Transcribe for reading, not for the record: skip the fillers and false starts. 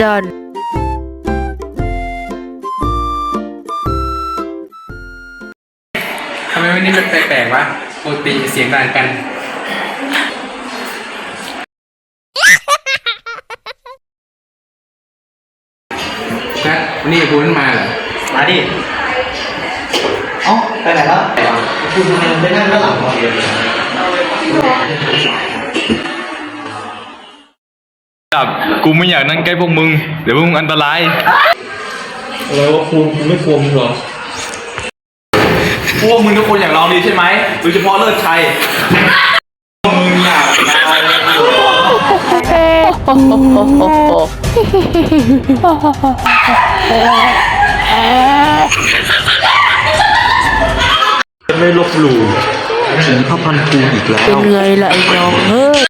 จันทำไมวันนี้มันแปลกๆวะปกติเสียงดังกันนะวันนี้คุณมาเหรอมาดิเอ้าไปไหนแล้วคุณทำไมไปนั่งด้านหลังวะดับกูไม่อยากนั่งใกล้พวกมึงเดี๋ยวพวกมึงอันตรายอะไรวะคุณไม่กลัวมึงหรอพวกมึงทุกคนอยากลองดีใช่ไหมโดยเฉพาะเลิศชัยมึงอยากตายไม่ลบหลู่ถึงพระพันคูอีกแล้วเป็นไงล่ะไอ้น้องเฮ้ย